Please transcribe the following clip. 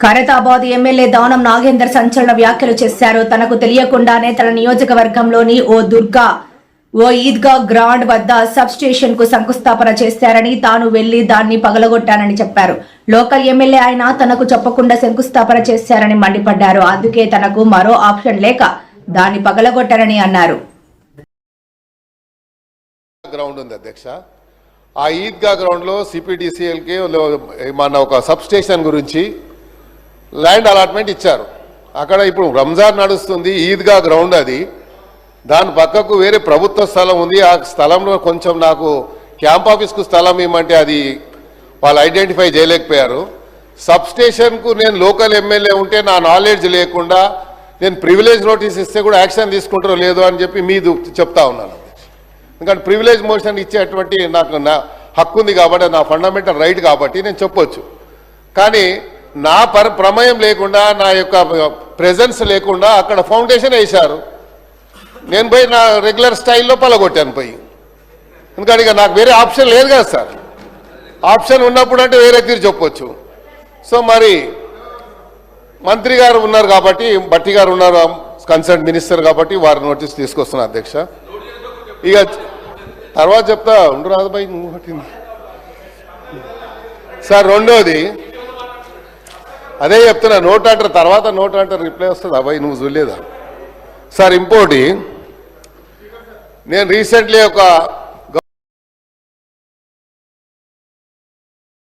Khairatabad MLA Danam Nagender సంచలన వ్యాఖ్యలు చేశారు. తనకు తెలియకుండానే తన నియోజకవర్గంలోని ఓ ఈద్గా గ్రాండ్ వద్ద సబ్ స్టేషన్ కు శంకుస్థాపన చేశారని, తాను వెళ్లి దాన్ని పగలగొట్టానని చెప్పారు. లోకల్ ఎమ్మెల్యే ఆయన తనకు చెప్పకుండా శంకుస్థాపన చేశారని మండిపడ్డారు. అందుకే తనకు మరో ఆప్షన్ లేక దాన్ని పగలగొట్టారని అన్నారు. గ్రౌండ్ ఉంది అధ్యక్ష, ఆ ఈద్గా గ్రౌండ్ లో సిపిడిసిఎల్కి మన ఒక సబ్ స్టేషన్ గురించి ల్యాండ్ అలాట్మెంట్ ఇచ్చారు. అక్కడ ఇప్పుడు రంజాన్ నడుస్తుంది, ఈద్గా గ్రౌండ్ అది, దాని పక్కకు వేరే ప్రభుత్వ స్థలం ఉంది. ఆ స్థలంలో కొంచెం నాకు క్యాంప్ ఆఫీస్కు స్థలం ఇవ్వమంటే అది వాళ్ళు ఐడెంటిఫై చేయలేకపోయారు. సబ్ స్టేషన్కు నేను లోకల్ ఎమ్మెల్యే ఉంటే నా నాలెడ్జ్ లేకుండా నేను ప్రివిలేజ్ నోటీస్ ఇస్తే కూడా యాక్షన్ తీసుకుంటారో లేదో అని చెప్పి మీరు చెప్తా ఉన్నాను. ఎందుకంటే ప్రివిలేజ్ మోషన్ ఇచ్చేటువంటి నాకు నా హక్కు ఉంది కాబట్టి, నా ఫండమెంటల్ రైట్ కాబట్టి నేను చెప్పొచ్చు. కానీ నా ప్రమేయం లేకుండా, నా యొక్క ప్రెజెన్స్ లేకుండా అక్కడ ఫౌండేషన్ వేశారు. నేను పోయి నా రెగ్యులర్ స్టైల్లో పలగొట్టాను పోయి. ఎందుకంటే ఇక నాకు వేరే ఆప్షన్ లేదు కదా సార్. ఆప్షన్ ఉన్నప్పుడు అంటే వేరే తీరు చెప్పొచ్చు. సో మరి మంత్రి గారు ఉన్నారు కాబట్టి, భట్టి గారు ఉన్నారు కన్సర్న్ మినిస్టర్ కాబట్టి వారి నోటీస్ తీసుకొస్తున్నా అధ్యక్ష. ఇక తర్వాత చెప్తా ఉండు రాదుబాయి సార్. రెండోది అదే చెప్తున్నా, నోట్ అంటారు తర్వాత నోట్ అంటారు రిప్లై వస్తుంది. అబ్బాయి నువ్వు చూడలేదా సార్? ఇంకోటి, నేను రీసెంట్లీ ఒక